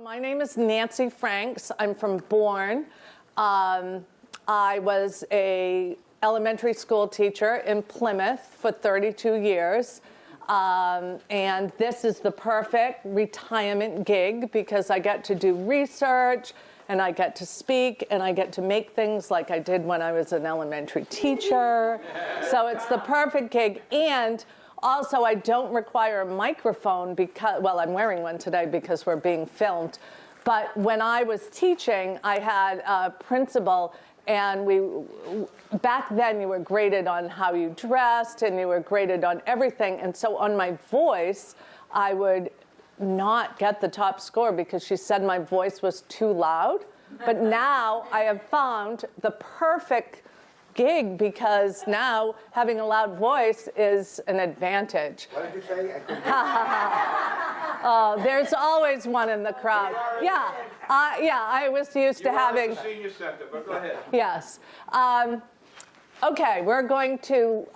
My name is Nancy Franks. I'm from Bourne. I was a elementary school teacher in Plymouth for 32 years. And this is the perfect retirement gig because I get to do research and I get to speak and I get to make things like I did when I was an elementary teacher. So it's the perfect gig. And also, I don't require a microphone because, well, I'm wearing one today because we're being filmed. But when I was teaching, I had a principal, and back then you were graded on how you dressed, and you were graded on everything. And so on my voice, I would not get the top score because she said my voice was too loud. But now I have found the perfect gig because now having a loud voice is an advantage. What did you say? Oh, there's always one in the crowd. Yeah, I was used to having. You are at the senior center, but go ahead. Yes. Okay, we're going to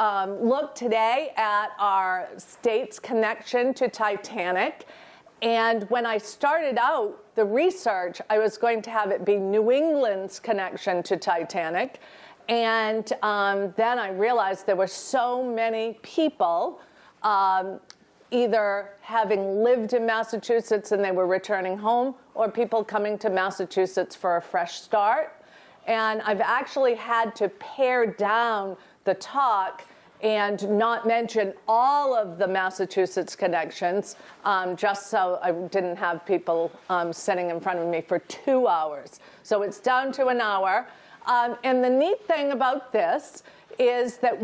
look today at our state's connection to Titanic. And when I started out the research, I was going to have it be New England's connection to Titanic. And then I realized there were so many people either having lived in Massachusetts and they were returning home, or people coming to Massachusetts for a fresh start. And I've actually had to pare down the talk and not mention all of the Massachusetts connections, just so I didn't have people sitting in front of me for 2 hours. So it's down to an hour. And the neat thing about this is that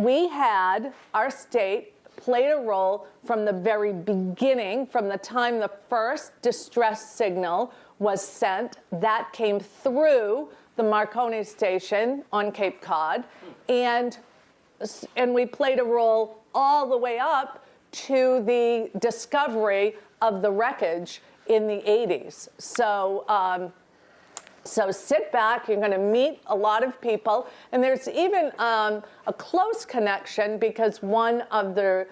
our state played a role from the very beginning, from the time the first distress signal was sent. That came through the Marconi station on Cape Cod. And we played a role all the way up to the discovery of the wreckage in the 80s. So sit back, you're going to meet a lot of people, and there's even a close connection because one of the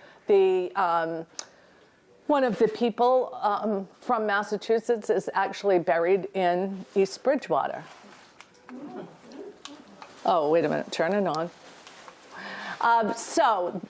people from Massachusetts is actually buried in East Bridgewater. Oh, wait a minute, turn it on. So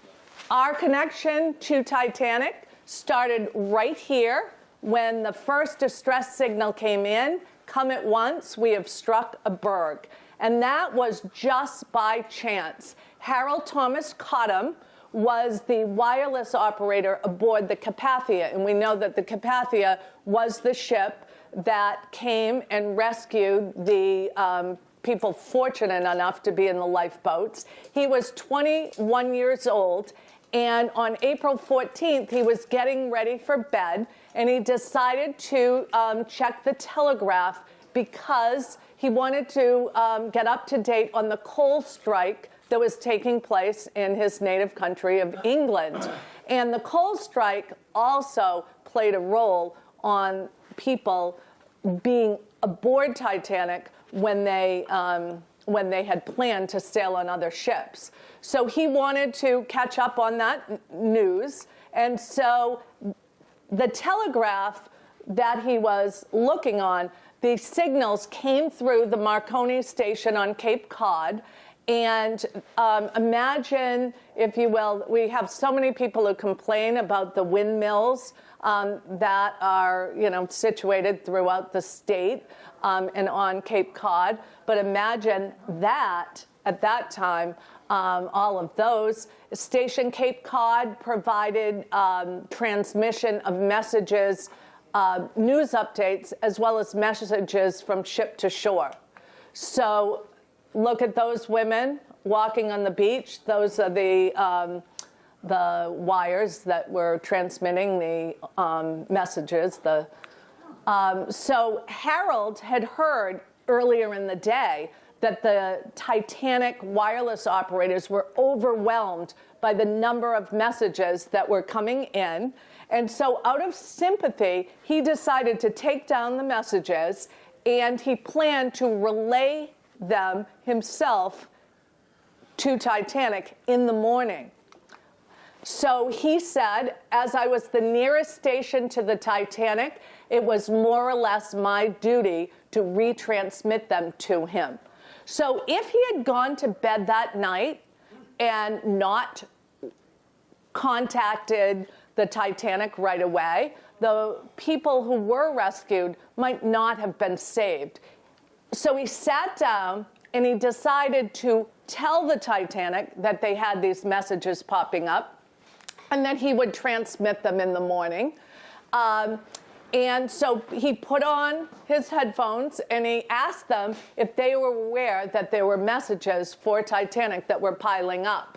our connection to Titanic started right here when the first distress signal came in. Come at once, we have struck a berg. And that was just by chance. Harold Thomas Cottam was the wireless operator aboard the Carpathia. And we know that the Carpathia was the ship that came and rescued the people fortunate enough to be in the lifeboats. He was 21 years old. And on April 14th, he was getting ready for bed, and he decided to check the telegraph because he wanted to get up to date on the coal strike that was taking place in his native country of England. And the coal strike also played a role on people being aboard Titanic when they had planned to sail on other ships. So he wanted to catch up on that news. And so the telegraph that he was looking on, the signals came through the Marconi station on Cape Cod. And imagine, if you will, we have so many people who complain about the windmills that are, situated throughout the state and on Cape Cod. But imagine that at that time, all of those. Station Cape Cod provided transmission of messages, news updates, as well as messages from ship to shore. So look at those women walking on the beach. Those are the wires that were transmitting the messages. So Harold had heard earlier in the day that the Titanic wireless operators were overwhelmed by the number of messages that were coming in. And so out of sympathy, he decided to take down the messages, and he planned to relay them himself to Titanic in the morning. So he said, as I was the nearest station to the Titanic, it was more or less my duty to retransmit them to him. So if he had gone to bed that night and not contacted the Titanic right away, the people who were rescued might not have been saved. So he sat down and he decided to tell the Titanic that they had these messages popping up, and then he would transmit them in the morning. And so he put on his headphones and he asked them if they were aware that there were messages for Titanic that were piling up.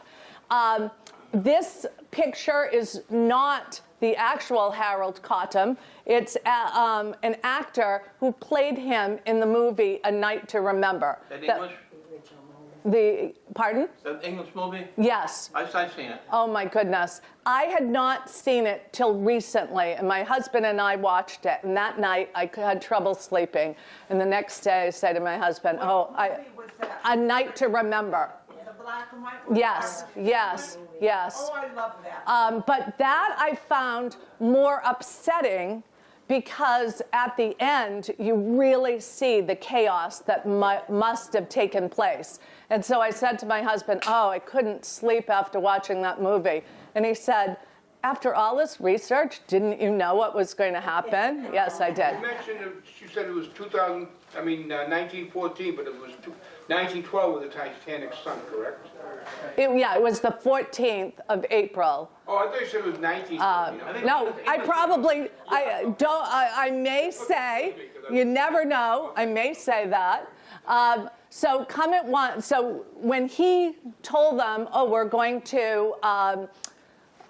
This picture is not the actual Harold Cottam. It's an actor who played him in the movie A Night to Remember. That English? Pardon? Is that English movie? Yes. I've seen it. Oh my goodness. I had not seen it till recently, and my husband and I watched it, and that night I had trouble sleeping. And the next day I said to my husband, A Night to Remember. The black and white one? Yes, yes, yes. Oh, I love that. But that I found more upsetting because at the end, you really see the chaos that must have taken place. And so I said to my husband, I couldn't sleep after watching that movie. And he said, after all this research, didn't you know what was going to happen? Yes, I did. You mentioned, you said it was 1914, but it was 1912 with the Titanic sunk, correct? It was the 14th of April. Oh, I thought you said it was 1914. No, I may say, you never know, I may say that. So when he told them, we're going to,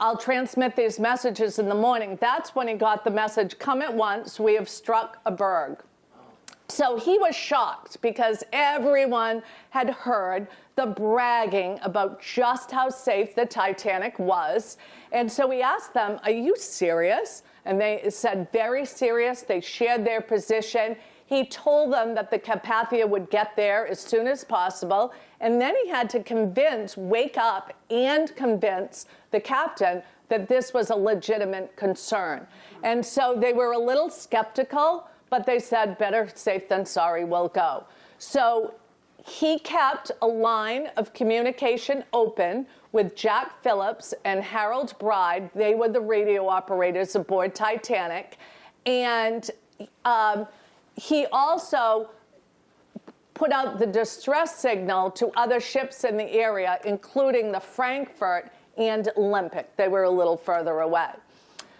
I'll transmit these messages in the morning, that's when he got the message, come at once, we have struck a berg. So he was shocked because everyone had heard the bragging about just how safe the Titanic was. And so he asked them, are you serious? And they said, very serious. They shared their position. He told them that the Carpathia would get there as soon as possible. And then he had to wake up and convince the captain that this was a legitimate concern. And so they were a little skeptical, but they said, better safe than sorry, we'll go. So he kept a line of communication open with Jack Phillips and Harold Bride. They were the radio operators aboard Titanic. And he also put out the distress signal to other ships in the area, including the Frankfurt and Olympic. They were a little further away.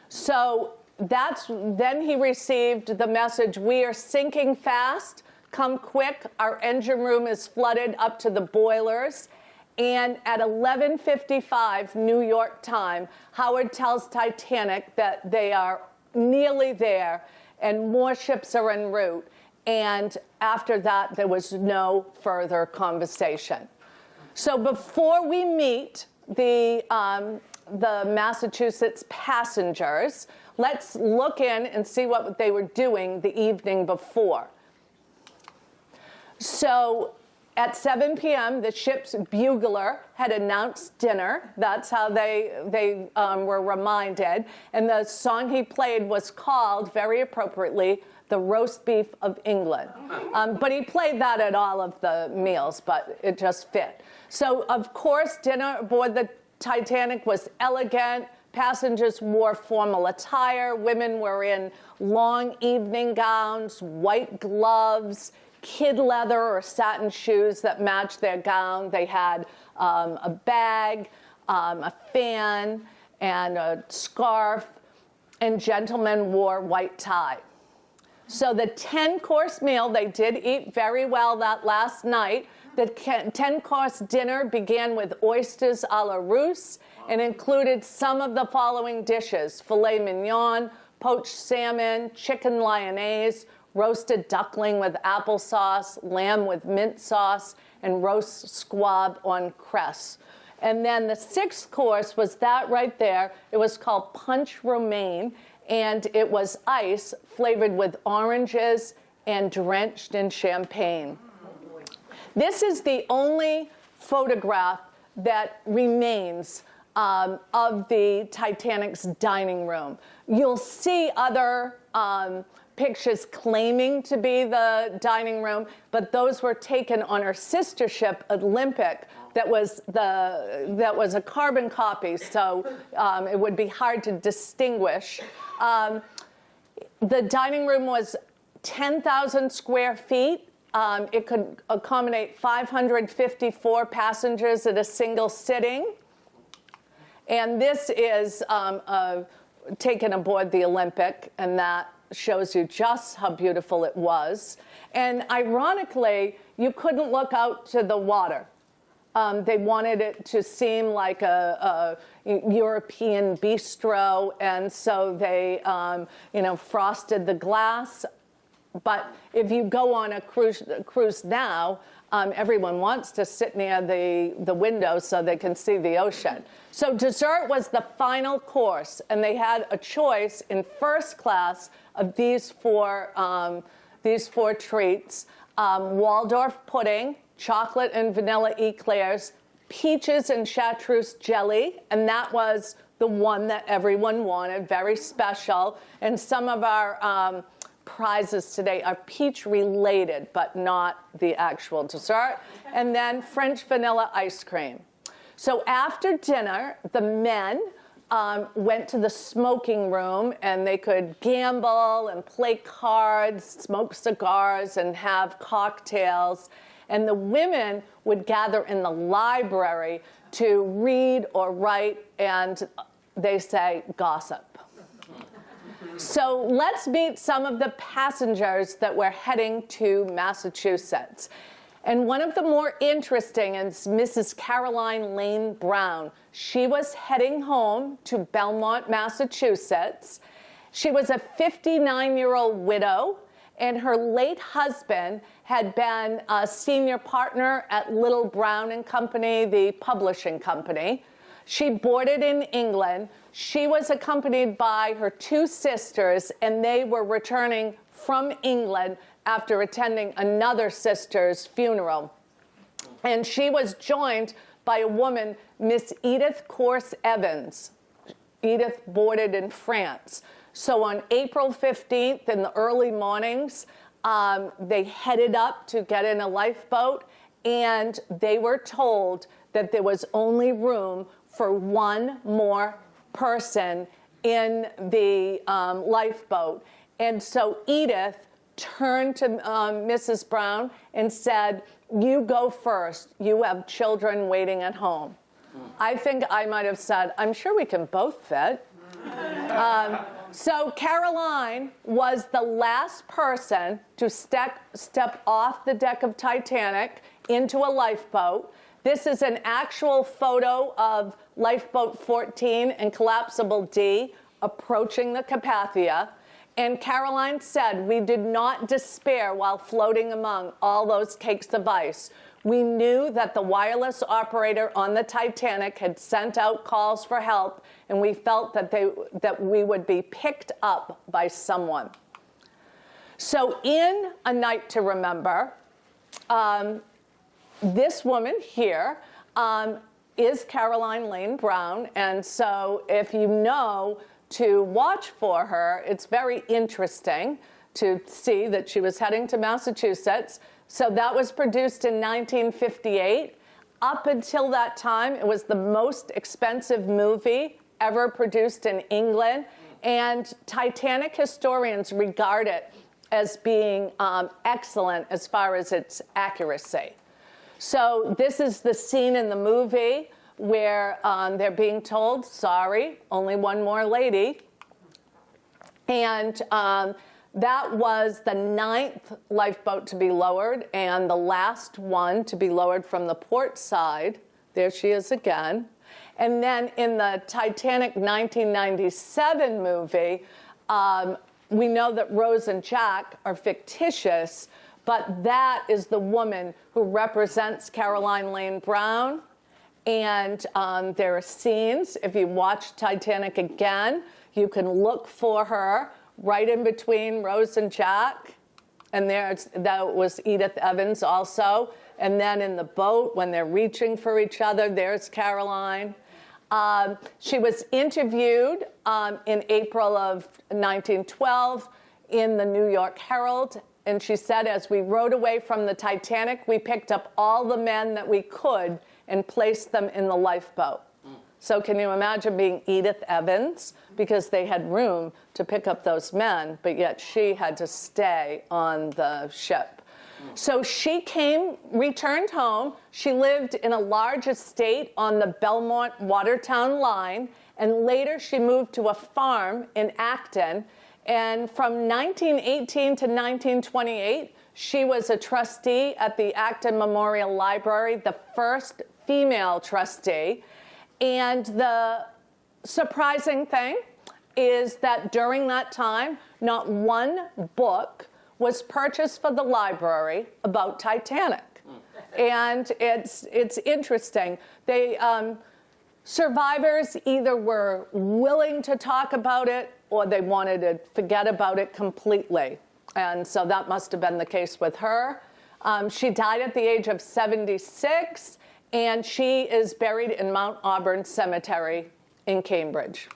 So then he received the message, we are sinking fast, come quick, our engine room is flooded up to the boilers. And at 11:55 New York time, Howard tells Titanic that they are nearly there and more ships are en route. And after that, there was no further conversation. So before we meet the Massachusetts passengers, let's look in and see what they were doing the evening before. So at 7 p.m., the ship's bugler had announced dinner. That's how they were reminded. And the song he played was called, very appropriately, The Roast Beef of England. But he played that at all of the meals, but it just fit. So, of course, dinner aboard the Titanic was elegant. Passengers wore formal attire. Women were in long evening gowns, white gloves, kid leather or satin shoes that matched their gown. They had a bag, a fan, and a scarf, and gentlemen wore white tie. So the 10-course meal, they did eat very well that last night. The 10-course dinner began with oysters a la Russe and included some of the following dishes: filet mignon, poached salmon, chicken lyonnaise, roasted duckling with applesauce, lamb with mint sauce, and roast squab on cress. And then the 6th course was that right there. It was called punch romaine, and it was ice flavored with oranges and drenched in champagne. This is the only photograph that remains of the Titanic's dining room. You'll see other pictures claiming to be the dining room, but those were taken on her sister ship, Olympic, that was a carbon copy, so it would be hard to distinguish. The dining room was 10,000 square feet. It could accommodate 554 passengers at a single sitting. And this is taken aboard the Olympic, and that shows you just how beautiful it was. And ironically, you couldn't look out to the water. They wanted it to seem like a European bistro, and so they, frosted the glass. But if you go on a cruise now, everyone wants to sit near the window so they can see the ocean. So dessert was the final course, and they had a choice in first class of these four treats: Waldorf pudding, chocolate and vanilla eclairs, peaches and chartreuse jelly, and that was the one that everyone wanted, very special. And some of our prizes today are peach related, but not the actual dessert. And then French vanilla ice cream. So after dinner, the men went to the smoking room, and they could gamble and play cards, smoke cigars, and have cocktails. And the women would gather in the library to read or write, and they say gossip. So let's meet some of the passengers that were heading to Massachusetts. And one of the more interesting is Mrs. Caroline Lane Brown. She was heading home to Belmont, Massachusetts. She was a 59-year-old widow, and her late husband had been a senior partner at Little Brown and Company, the publishing company. She boarded in England. She was accompanied by her two sisters, and they were returning from England after attending another sister's funeral. And she was joined by a woman, Miss Edith Corse Evans. Edith boarded in France. So on April 15th, in the early mornings, they headed up to get in a lifeboat, and they were told that there was only room for one more person in the lifeboat. And so Edith turned to Mrs. Brown and said, "You go first. You have children waiting at home." I think I might have said, "I'm sure we can both fit." So Caroline was the last person to step off the deck of Titanic into a lifeboat. This is an actual photo of Lifeboat 14 and Collapsible D approaching the Carpathia. And Caroline said, "We did not despair while floating among all those cakes of ice. We knew that the wireless operator on the Titanic had sent out calls for help, and we felt that we would be picked up by someone." So in A Night to Remember, this woman here is Caroline Lane Brown, and so if you know to watch for her, it's very interesting to see that she was heading to Massachusetts. So that was produced in 1958. Up until that time, it was the most expensive movie ever produced in England, and Titanic historians regard it as being excellent as far as its accuracy. So this is the scene in the movie where they're being told, "Sorry, only one more lady." And that was the 9th lifeboat to be lowered and the last one to be lowered from the port side. There she is again. And then in the Titanic 1997 movie, we know that Rose and Jack are fictitious, but that is the woman who represents Caroline Lane Brown. And there are scenes, if you watch Titanic again, you can look for her right in between Rose and Jack. And that was Edith Evans also. And then in the boat, when they're reaching for each other, there's Caroline. She was interviewed in April of 1912 in the New York Herald, and she said, as we rowed away from the Titanic, we picked up all the men that we could and placed them in the lifeboat. So can you imagine being Edith Evans? Because they had room to pick up those men, but yet she had to stay on the ship. So she returned home. She lived in a large estate on the Belmont-Watertown line, and later she moved to a farm in Acton. And from 1918 to 1928, she was a trustee at the Acton Memorial Library, the first female trustee. And the surprising thing is that during that time, not one book was purchased for the library about Titanic. And it's interesting. Survivors either were willing to talk about it or they wanted to forget about it completely. And so that must have been the case with her. She died at the age of 76, and she is buried in Mount Auburn Cemetery in Cambridge.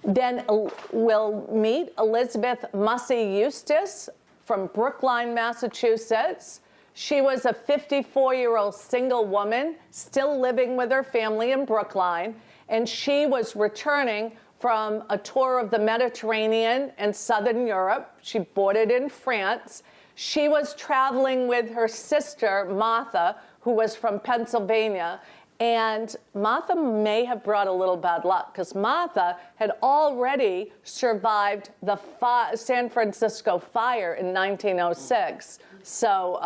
Then we'll meet Elizabeth Mussey Eustace from Brookline, Massachusetts. She was a 54-year-old single woman still living with her family in Brookline, and she was returning from a tour of the Mediterranean and Southern Europe. She boarded in France. She was traveling with her sister, Martha, who was from Pennsylvania, and Martha may have brought a little bad luck because Martha had already survived the San Francisco fire in 1906. So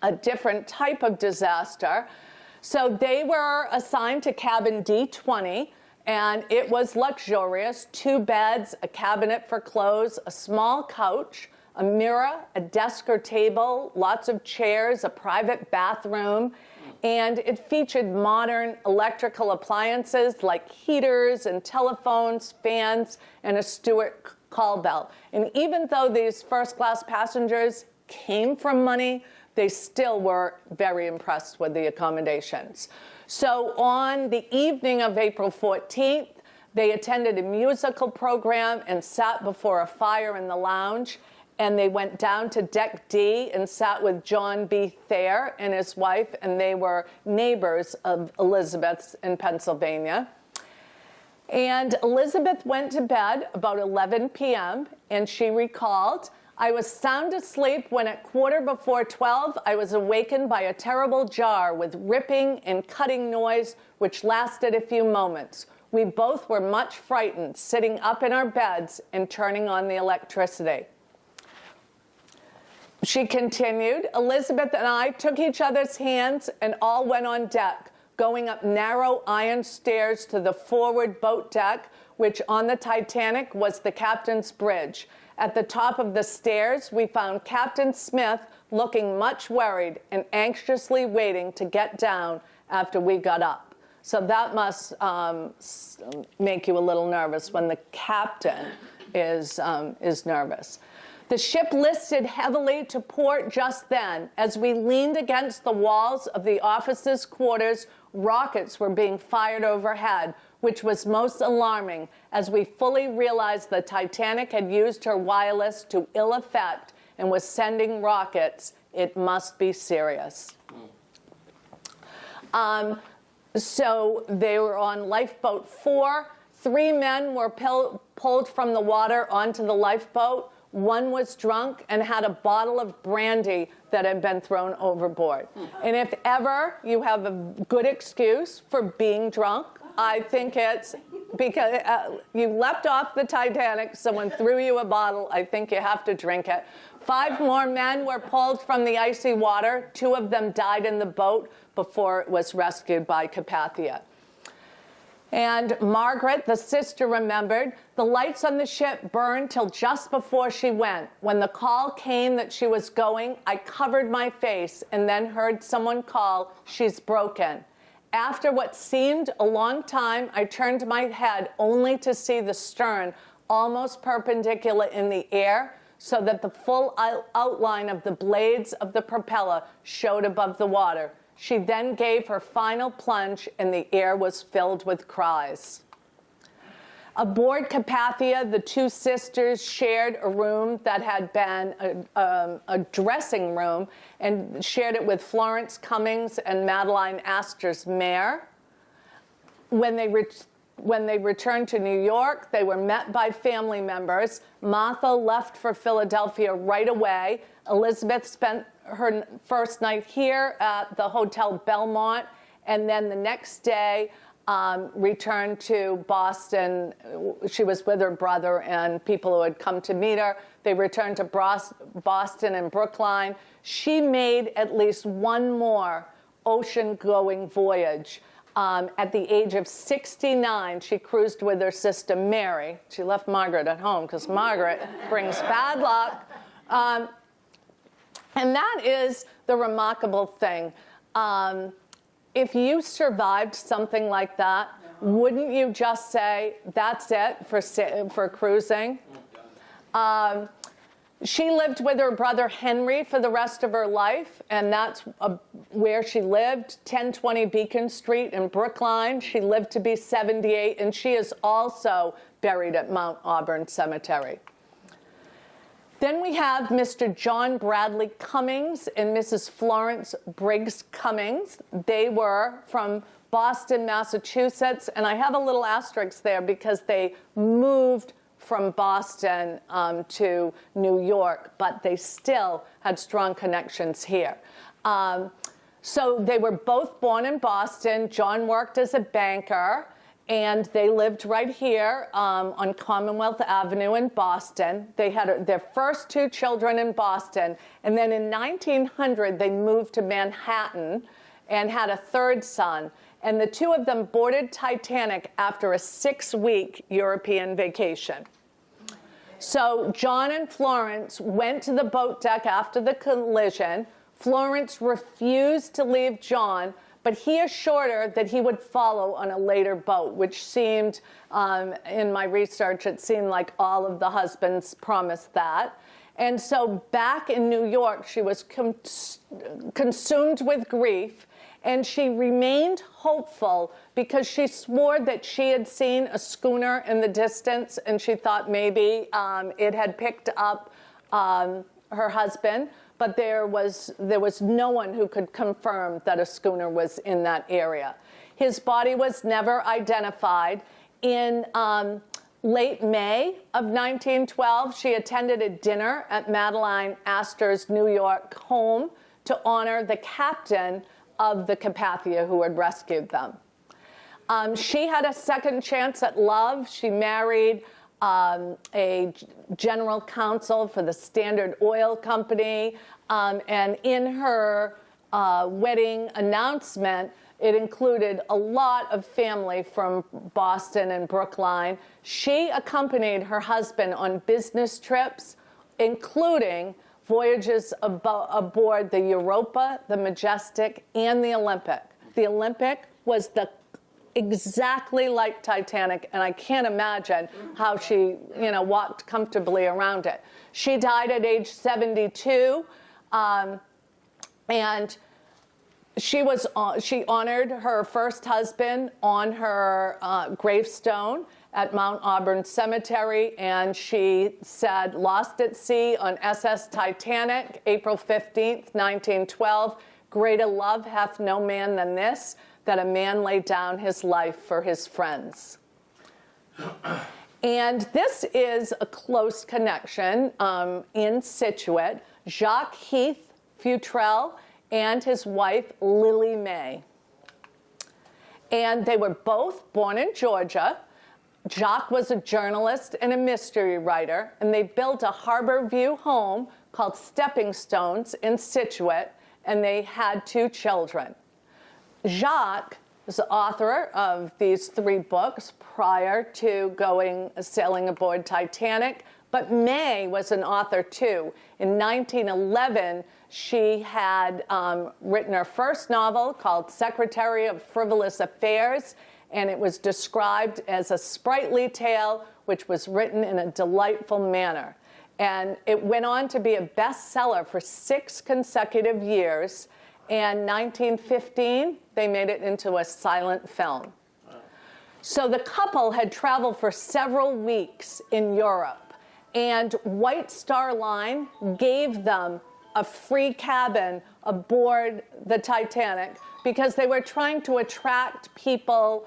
a different type of disaster. So they were assigned to cabin D20, and it was luxurious. 2 beds, a cabinet for clothes, a small couch, a mirror, a desk or table, lots of chairs, a private bathroom, and it featured modern electrical appliances like heaters and telephones, fans, and a Stewart call bell. And even though these first-class passengers came from money, they still were very impressed with the accommodations. So on the evening of April 14th, they attended a musical program and sat before a fire in the lounge. And they went down to Deck D and sat with John B. Thayer and his wife, and they were neighbors of Elizabeth's in Pennsylvania. And Elizabeth went to bed about 11 p.m., and she recalled, "I was sound asleep when at 12:15 I was awakened by a terrible jar with ripping and cutting noise, which lasted a few moments. We both were much frightened, sitting up in our beds and turning on the electricity." She continued, "Elizabeth and I took each other's hands and all went on deck, going up narrow iron stairs to the forward boat deck, which on the Titanic was the captain's bridge. At the top of the stairs, we found Captain Smith looking much worried and anxiously waiting to get down after we got up." So that must make you a little nervous when the captain is nervous. "The ship listed heavily to port just then. As we leaned against the walls of the officers' quarters, rockets were being fired overhead, which was most alarming, as we fully realized the Titanic had used her wireless to ill effect and was sending rockets. It must be serious." So they were on lifeboat 4. 3 men were pulled from the water onto the lifeboat. 1 was drunk and had a bottle of brandy that had been thrown overboard. And if ever you have a good excuse for being drunk, I think it's because you leapt off the Titanic, someone threw you a bottle, I think you have to drink it. 5 more men were pulled from the icy water. 2 of them died in the boat before it was rescued by Carpathia. And Margaret, the sister, remembered, "The lights on the ship burned till just before she went. When the call came that she was going, I covered my face and then heard someone call, 'She's broken.' After what seemed a long time, I turned my head only to see the stern almost perpendicular in the air, so that the full outline of the blades of the propeller showed above the water. She then gave her final plunge, and the air was filled with cries. Aboard Carpathia, the two sisters shared a room that had been a dressing room and shared it with Florence Cummings and Madeline Astor's mare. When they returned to New York, they were met by family members. Martha left for Philadelphia right away. Elizabeth spent her first night here at the Hotel Belmont, and then the next day returned to Boston. She was with her brother and people who had come to meet her. They returned to Boston and Brookline. She made at least one more ocean-going voyage. At the age of 69, she cruised with her sister Mary. She left Margaret at home because Margaret brings bad luck. And that is the remarkable thing. If you survived something like that, wouldn't you just say, that's it for cruising? She lived with her brother Henry for the rest of her life, and that's where she lived, 1020 Beacon Street in Brookline. She lived to be 78, and she is also buried at Mount Auburn Cemetery. Then we have Mr. John Bradley Cummings and Mrs. Florence Briggs Cummings. They were from Boston, Massachusetts, and I have a little asterisk there because they moved from Boston to New York, but they still had strong connections here. So they were both born in Boston. John worked as a banker, and they lived right here on Commonwealth Avenue in Boston. They had their first two children in Boston, and then in 1900 they moved to Manhattan and had a third son. And the two of them boarded Titanic after a 6-week European vacation. So John and Florence went to the boat deck after the collision. Florence refused to leave John, but he assured her that he would follow on a later boat, which seemed, in my research, it seemed like all of the husbands promised that. And so back in New York, she was consumed with grief, and she remained hopeful because she swore that she had seen a schooner in the distance, and she thought maybe it had picked up her husband. But there was no one who could confirm that a schooner was in that area. His body was never identified. In late May of 1912, she attended a dinner at Madeline Astor's New York home to honor the captain of the Carpathia who had rescued them. She had a second chance at love. She married a general counsel for the Standard Oil Company, and in her wedding announcement, it included a lot of family from Boston and Brookline. She accompanied her husband on business trips, including voyages aboard the Europa, the Majestic, and the Olympic. The Olympic was exactly like Titanic, and I can't imagine how she, walked comfortably around it. She died at age 72, and she honored her first husband on her gravestone at Mount Auburn Cemetery, and she said, "Lost at sea on SS Titanic, April 15th, 1912, greater love hath no man than this, that a man lay down his life for his friends." And this is a close connection in Scituate. Jacques Heath Futrell and his wife, Lily May. And they were both born in Georgia. Jacques was a journalist and a mystery writer, and they built a harbor view home called Stepping Stones in Scituate, and they had 2 children. Jacques was the author of these 3 books prior to sailing aboard Titanic, but May was an author too. In 1911, she had written her first novel called Secretary of Frivolous Affairs, and it was described as a sprightly tale which was written in a delightful manner. And it went on to be a bestseller for 6 consecutive years. and 1915, they made it into a silent film. So the couple had traveled for several weeks in Europe, and White Star Line gave them a free cabin aboard the Titanic because they were trying to attract people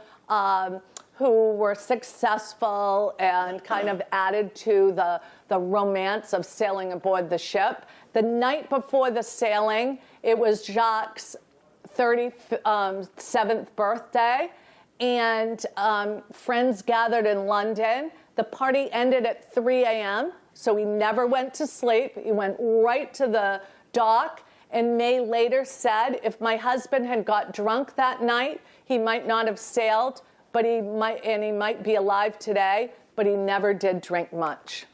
who were successful and kind of added to the romance of sailing aboard the ship. The night before the sailing, it was Jacques' 37th birthday, and friends gathered in London. The party ended at 3 a.m., so he never went to sleep. He went right to the dock, and May later said, if my husband had got drunk that night, he might not have sailed, but he might be alive today, but he never did drink much.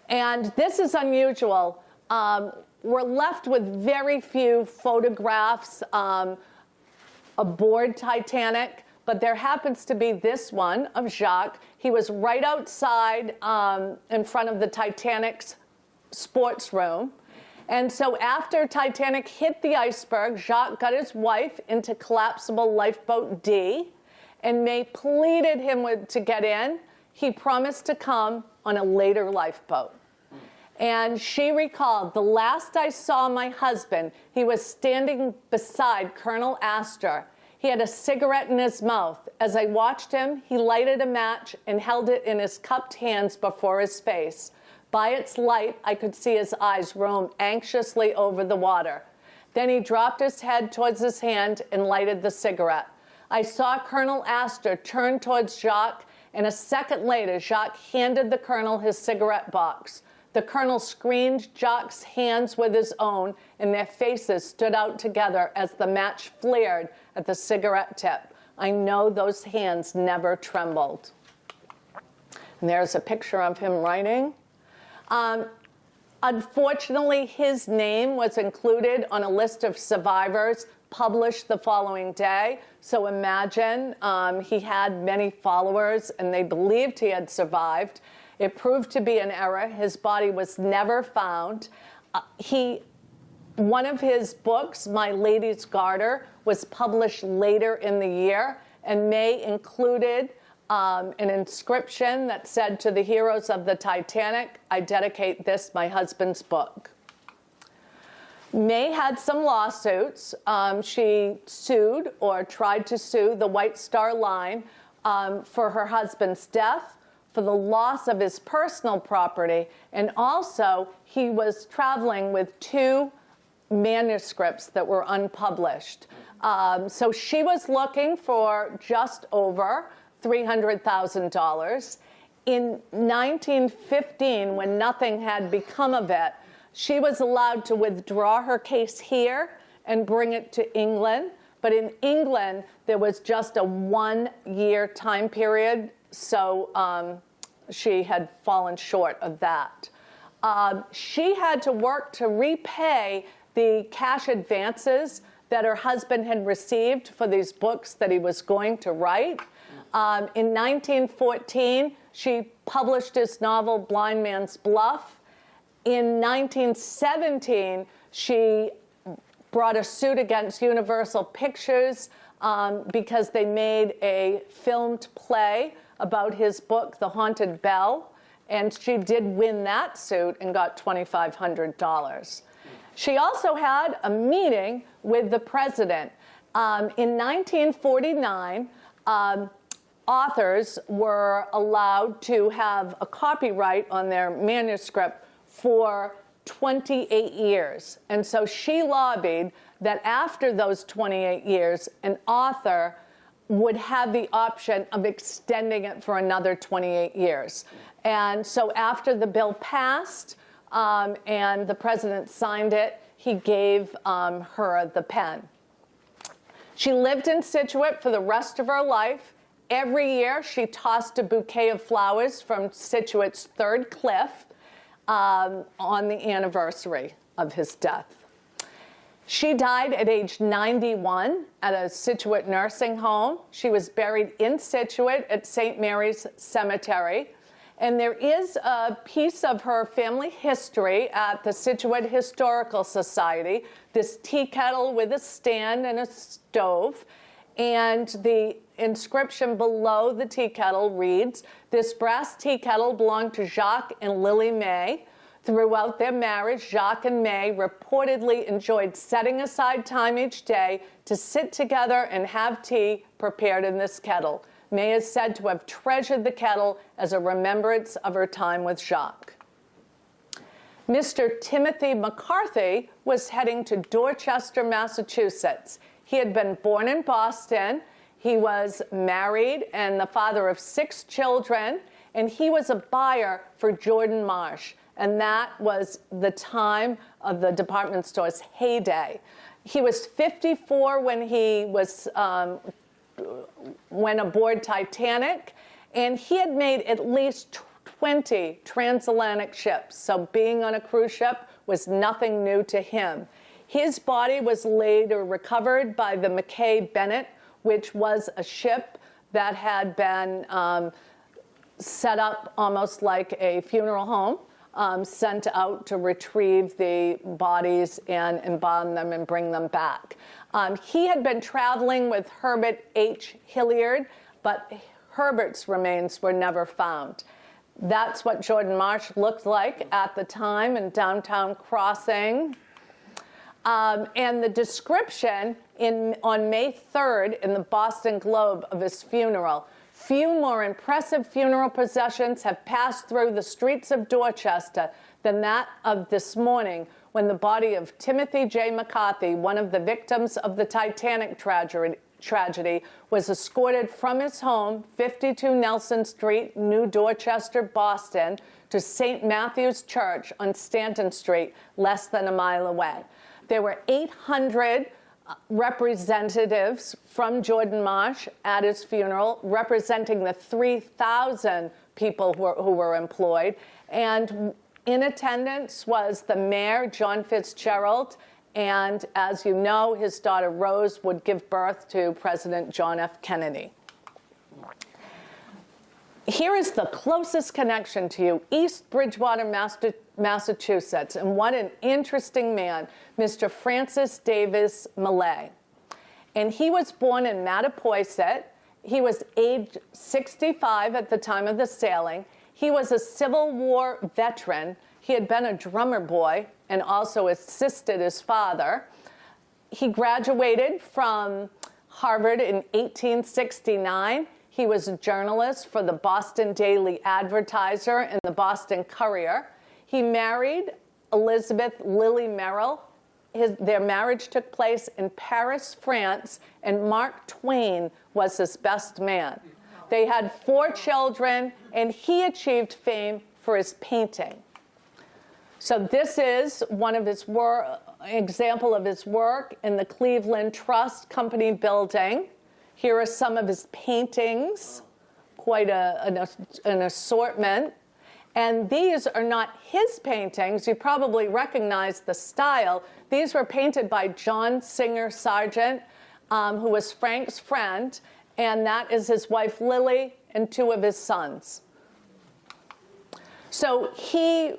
And this is unusual. We're left with very few photographs aboard Titanic, but there happens to be this one of Jacques. He was right outside in front of the Titanic's sports room. And so after Titanic hit the iceberg, Jacques got his wife into collapsible lifeboat D, and May pleaded him to get in. He promised to come on a later lifeboat. And she recalled, the last I saw my husband, he was standing beside Colonel Astor. He had a cigarette in his mouth. As I watched him, he lighted a match and held it in his cupped hands before his face. By its light, I could see his eyes roam anxiously over the water. Then he dropped his head towards his hand and lighted the cigarette. I saw Colonel Astor turn towards Jacques, and a second later, Jacques handed the colonel his cigarette box. The colonel screened Jacques' hands with his own, and their faces stood out together as the match flared at the cigarette tip. I know those hands never trembled. And there's a picture of him writing. Unfortunately, his name was included on a list of survivors published the following day. So imagine he had many followers, and they believed he had survived. It proved to be an error. His body was never found. One of his books, My Lady's Garter, was published later in the year, and May included an inscription that said, to the heroes of the Titanic, I dedicate this, my husband's book. May had some lawsuits. She sued or tried to sue the White Star Line for her husband's death, for the loss of his personal property, and also he was traveling with 2 manuscripts that were unpublished. So she was looking for just over $300,000. In 1915, when nothing had become of it, she was allowed to withdraw her case here and bring it to England. But in England, there was just a 1-year time period, so she had fallen short of that. She had to work to repay the cash advances that her husband had received for these books that he was going to write. In 1914, she published his novel, Blind Man's Bluff. In 1917, she brought a suit against Universal Pictures because they made a filmed play about his book, The Haunted Bell, and she did win that suit and got $2,500. She also had a meeting with the president. In 1949, authors were allowed to have a copyright on their manuscript for 28 years. And so she lobbied that after those 28 years, an author would have the option of extending it for another 28 years. And so after the bill passed and the president signed it, he gave her the pen. She lived in Scituate for the rest of her life. Every year, she tossed a bouquet of flowers from Scituate's third cliff on the anniversary of his death. She died at age 91 at a Scituate nursing home. She was buried in Scituate at St. Mary's Cemetery. And there is a piece of her family history at the Scituate Historical Society, this tea kettle with a stand and a stove. And the inscription below the tea kettle reads, "This brass tea kettle belonged to Jacques and Lily May. Throughout their marriage, Jacques and May reportedly enjoyed setting aside time each day to sit together and have tea prepared in this kettle. May is said to have treasured the kettle as a remembrance of her time with Jacques." Mr. Timothy McCarthy was heading to Dorchester, Massachusetts. He had been born in Boston. He was married and the father of 6 children, and he was a buyer for Jordan Marsh, and that was the time of the department store's heyday. He was 54 when he went aboard Titanic, and he had made at least 20 transatlantic ships, so being on a cruise ship was nothing new to him. His body was later recovered by the McKay Bennett, which was a ship that had been set up almost like a funeral home, sent out to retrieve the bodies and embalm them and bring them back. He had been traveling with Herbert H. Hilliard, but Herbert's remains were never found. That's what Jordan Marsh looked like at the time in downtown Crossing. And the description on May 3rd in the Boston Globe of his funeral: "Few more impressive funeral processions have passed through the streets of Dorchester than that of this morning, when the body of Timothy J. McCarthy, one of the victims of the Titanic tragedy, was escorted from his home, 52 Nelson Street, New Dorchester, Boston, to St. Matthew's Church on Stanton Street, less than a mile away." There were 800 representatives from Jordan Marsh at his funeral, representing the 3,000 people who were employed. And in attendance was the mayor, John Fitzgerald, and as you know, his daughter Rose would give birth to President John F. Kennedy. Here is the closest connection to you, East Bridgewater, Massachusetts, and what an interesting man, Mr. Francis Davis Millay. And he was born in Mattapoisett. He was age 65 at the time of the sailing. He was a Civil War veteran. He had been a drummer boy and also assisted his father. He graduated from Harvard in 1869. He was a journalist for the Boston Daily Advertiser and the Boston Courier. He married Elizabeth Lily Merrill. Their marriage took place in Paris, France, and Mark Twain was his best man. They had 4 children, and he achieved fame for his painting. So this is one of his example of his work in the Cleveland Trust Company building. Here are some of his paintings, quite an assortment. And these are not his paintings. You probably recognize the style. These were painted by John Singer Sargent, who was Frank's friend, and that is his wife Lily and 2 of his sons. So he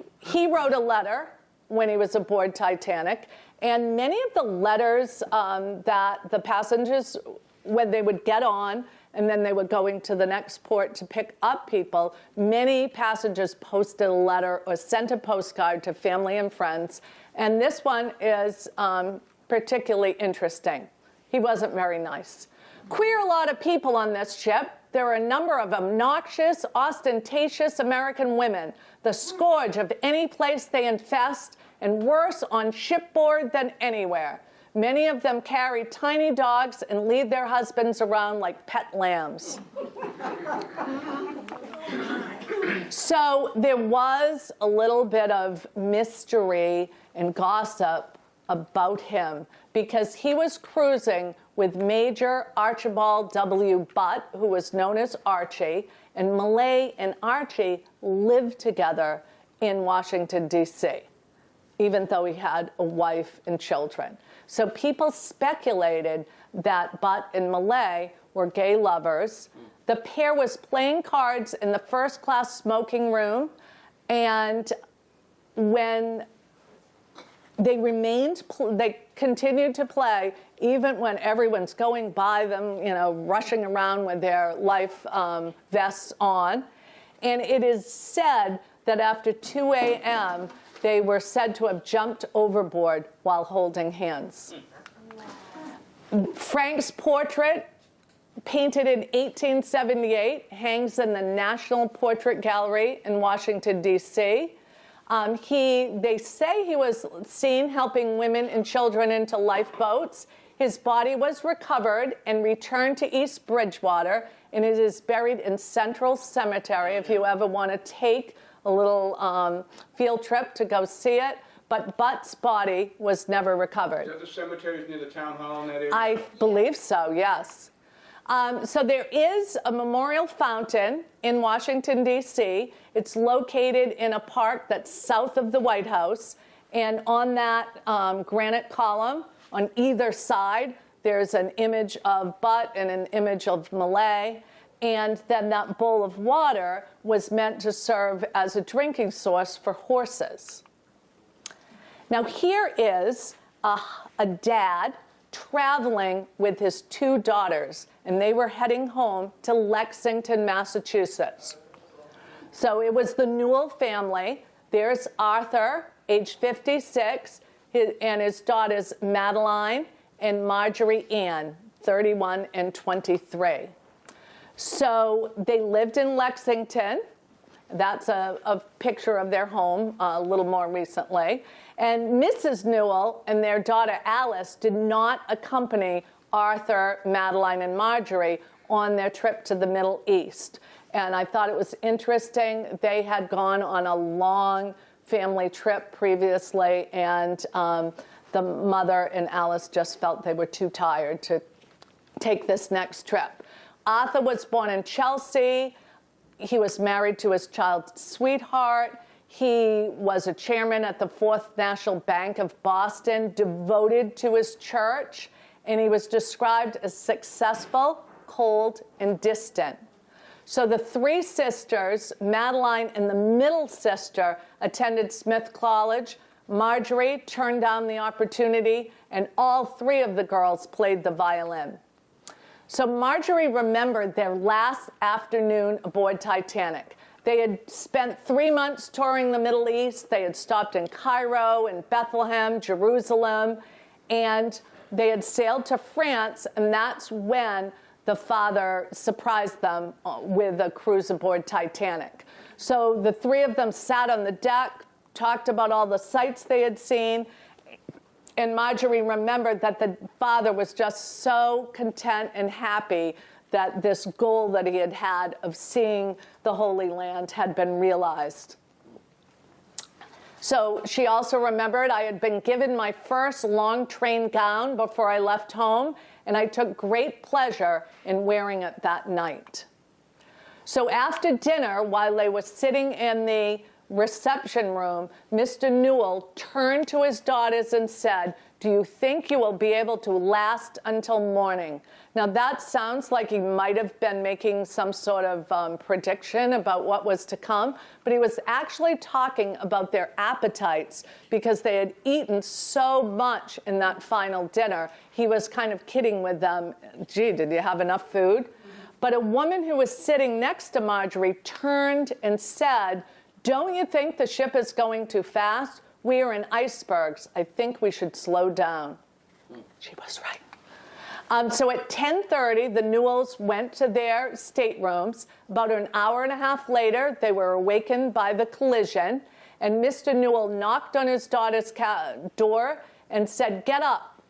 wrote a letter when he was aboard Titanic, and many of the letters that the passengers, when they would get on and then they were going to the next port to pick up people, many passengers posted a letter or sent a postcard to family and friends. And this one is particularly interesting. He wasn't very nice. "Queer a lot of people on this ship. There are a number of obnoxious, ostentatious American women, the scourge of any place they infest, and worse on shipboard than anywhere. Many of them carry tiny dogs and lead their husbands around like pet lambs." So there was a little bit of mystery and gossip about him because he was cruising with Major Archibald W. Butt, who was known as Archie, and Millay and Archie lived together in Washington, D.C., even though he had a wife and children. So people speculated that Butt and Millay were gay lovers. The pair was playing cards in the first-class smoking room, and when they continued to play even when everyone's going by them, rushing around with their life vests on. And it is said that after 2 a.m., they were said to have jumped overboard while holding hands. Frank's portrait, painted in 1878, hangs in the National Portrait Gallery in Washington, D.C. They say he was seen helping women and children into lifeboats. His body was recovered and returned to East Bridgewater, and it is buried in Central Cemetery if you ever want to take a little field trip to go see it. But Butt's body was never recovered. Is that the cemeteries near the town hall in that area? I believe so, yes. So there is a memorial fountain in Washington, D.C. It's located in a park that's south of the White House. And on that granite column, on either side, there's an image of Butt and an image of Millay. And then that bowl of water was meant to serve as a drinking source for horses. Now here is a dad traveling with his 2 daughters, and they were heading home to Lexington, Massachusetts. So it was the Newell family. There's Arthur, age 56, and his daughters Madeline and Marjorie Ann, 31 and 23. So they lived in Lexington. That's a picture of their home a little more recently. And Mrs. Newell and their daughter Alice did not accompany Arthur, Madeline, and Marjorie on their trip to the Middle East. And I thought it was interesting. They had gone on a long family trip previously, and the mother and Alice just felt they were too tired to take this next trip. Arthur was born in Chelsea. He was married to his child's sweetheart. He was a chairman at the Fourth National Bank of Boston, devoted to his church, and he was described as successful, cold, and distant. So the 3 sisters, Madeline and the middle sister, attended Smith College. Marjorie turned down the opportunity, and all 3 of the girls played the violin. So Marjorie remembered their last afternoon aboard Titanic. They had spent 3 months touring the Middle East. They had stopped in Cairo and Bethlehem, Jerusalem, and they had sailed to France, and that's when the father surprised them with a cruise aboard Titanic. So the 3 of them sat on the deck, talked about all the sights they had seen, and Marjorie remembered that the father was just so content and happy that this goal that he had had of seeing the Holy Land had been realized. So she also remembered I had been given my first long train gown before I left home, and I took great pleasure in wearing it that night. So after dinner, while they were sitting in the reception room, Mr. Newell turned to his daughters and said, "Do you think you will be able to last until morning?" Now that sounds like he might have been making some sort of prediction about what was to come, but he was actually talking about their appetites because they had eaten so much in that final dinner. He was kind of kidding with them, "Gee, did you have enough food?" But a woman who was sitting next to Marjorie turned and said, "Don't you think the ship is going too fast? We are in icebergs. I think we should slow down." She was right. So at 10:30, the Newells went to their staterooms. About an hour and a half later, they were awakened by the collision, and Mr. Newell knocked on his daughter's door and said, "Get up,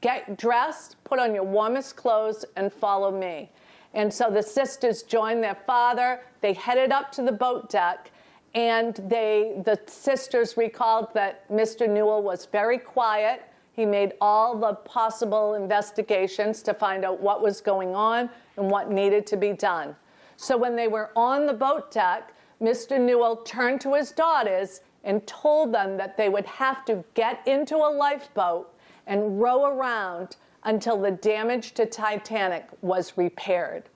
get dressed, put on your warmest clothes, and follow me." And so the sisters joined their father. They headed up to the boat deck, and the sisters recalled that Mr. Newell was very quiet. He made all the possible investigations to find out what was going on and what needed to be done. So when they were on the boat deck, Mr. Newell turned to his daughters and told them that they would have to get into a lifeboat and row around until the damage to Titanic was repaired.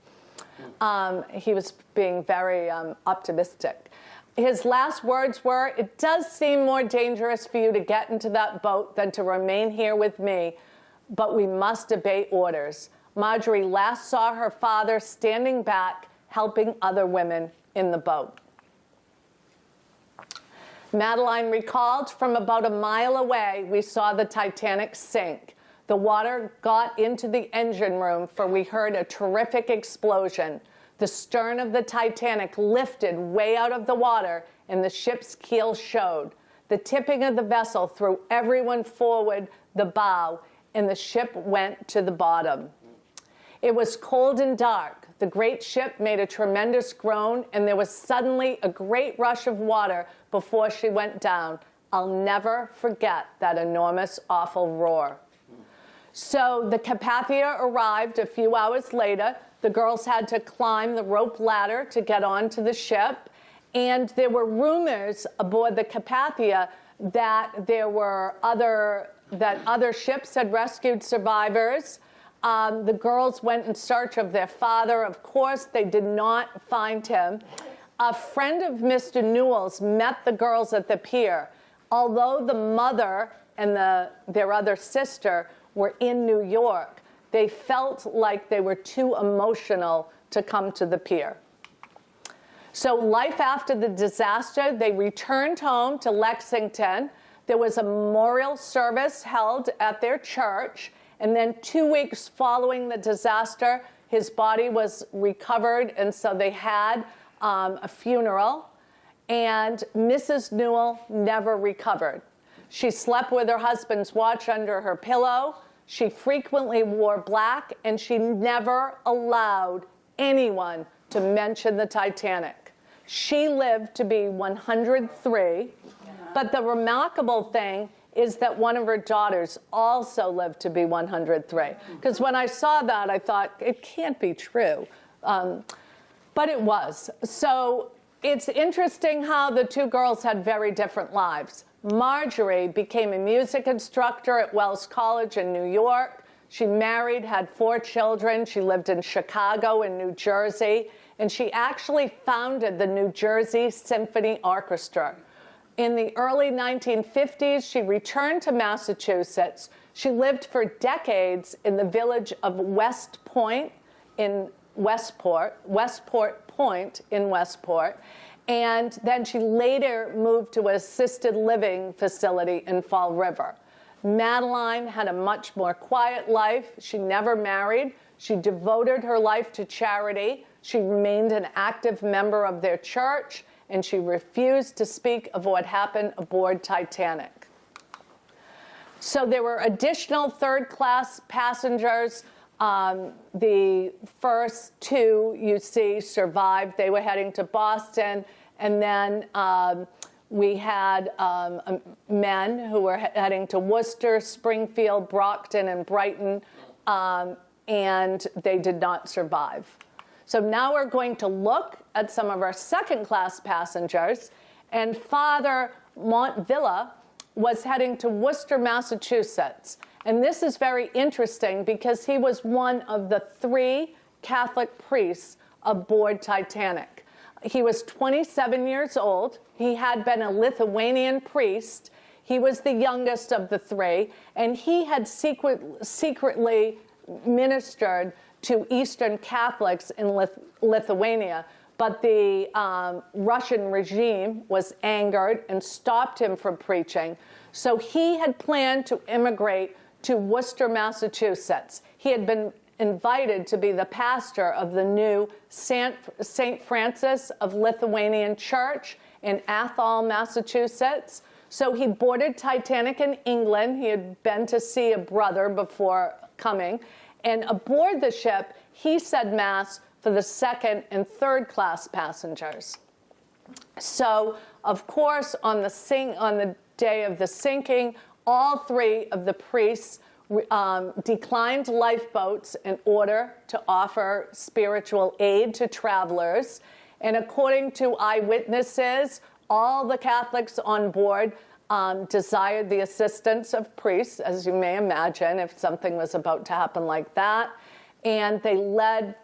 He was being very optimistic. His last words were, "It does seem more dangerous for you to get into that boat than to remain here with me, but we must obey orders." Marjorie last saw her father standing back, helping other women in the boat. Madeline recalled, "From about a mile away, we saw the Titanic sink. The water got into the engine room, for we heard a terrific explosion. The stern of the Titanic lifted way out of the water, and the ship's keel showed. The tipping of the vessel threw everyone forward the bow, and the ship went to the bottom. It was cold and dark. The great ship made a tremendous groan, and there was suddenly a great rush of water before she went down. I'll never forget that enormous, awful roar." So the Carpathia arrived a few hours later. The girls had to climb the rope ladder to get onto the ship. And there were rumors aboard the Carpathia that other ships had rescued survivors. The girls went in search of their father. Of course, they did not find him. A friend of Mr. Newell's met the girls at the pier. Although the mother and their other sister were in New York, they felt like they were too emotional to come to the pier. So life after the disaster, they returned home to Lexington. There was a memorial service held at their church. And then 2 weeks following the disaster, his body was recovered. And so they had a funeral. And Mrs. Newell never recovered. She slept with her husband's watch under her pillow. She frequently wore black, and she never allowed anyone to mention the Titanic. She lived to be 103, but the remarkable thing is that one of her daughters also lived to be 103. Because when I saw that, I thought, it can't be true. But it was. So it's interesting how the two girls had very different lives. Marjorie became a music instructor at Wells College in New York. She married, had 4 children. She lived in Chicago and New Jersey. And she actually founded the New Jersey Symphony Orchestra. In the early 1950s, she returned to Massachusetts. She lived for decades in the village of West Point in Westport Point in Westport. And then she later moved to an assisted living facility in Fall River. Madeline had a much more quiet life. She never married. She devoted her life to charity. She remained an active member of their church, and she refused to speak of what happened aboard Titanic. So there were additional third-class passengers. The first 2 you see survived. They were heading to Boston. And then we had men who were heading to Worcester, Springfield, Brockton, and Brighton, and they did not survive. So now we're going to look at some of our second-class passengers. And Father Montvilla was heading to Worcester, Massachusetts. And this is very interesting because he was one of the 3 Catholic priests aboard Titanic. He was 27 years old. He had been a Lithuanian priest. He was the youngest of the 3, and he had secretly ministered to Eastern Catholics in Lithuania. But the Russian regime was angered and stopped him from preaching. So he had planned to immigrate to Worcester, Massachusetts. He had been invited to be the pastor of the new St. Francis of Lithuanian Church in Athol, Massachusetts. So he boarded Titanic in England. He had been to see a brother before coming. And aboard the ship, he said Mass for the second and third class passengers. So, of course, on the day of the sinking, all 3 of the priests declined lifeboats in order to offer spiritual aid to travelers. And according to eyewitnesses, all the Catholics on board desired the assistance of priests, as you may imagine, if something was about to happen like that. and they led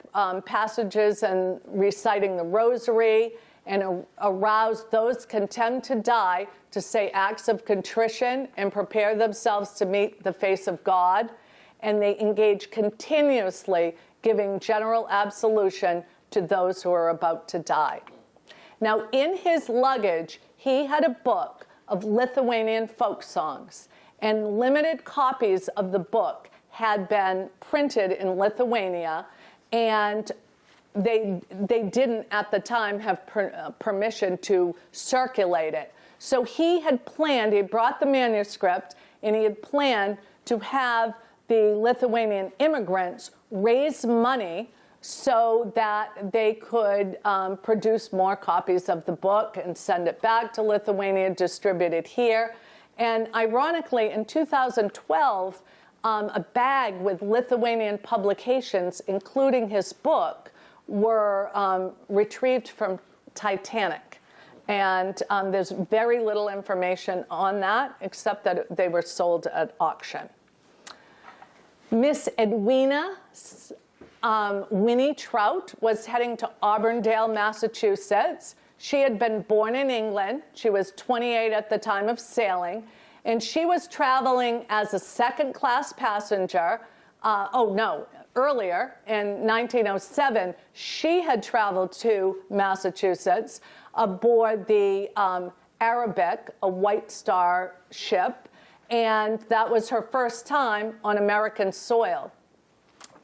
passages and reciting the rosary and aroused those condemned to die to say acts of contrition and prepare themselves to meet the face of God. And they engaged continuously giving general absolution to those who are about to die. Now, in his luggage, he had a book of Lithuanian folk songs, and limited copies of the book had been printed in Lithuania, and they didn't at the time have permission to circulate it. So he had planned, he brought the manuscript, and he had planned to have the Lithuanian immigrants raise money so that they could produce more copies of the book and send it back to Lithuania, distribute it here. And ironically, in 2012, a bag with Lithuanian publications, including his book, were retrieved from Titanic. And there's very little information on that, except that they were sold at auction. Miss Edwina Winnie Trout was heading to Auburndale, Massachusetts. She had been born in England. She was 28 at the time of sailing, and she was traveling as a second-class passenger. Earlier, in 1907, she had traveled to Massachusetts aboard the Arabic, a White Star ship, and that was her first time on American soil.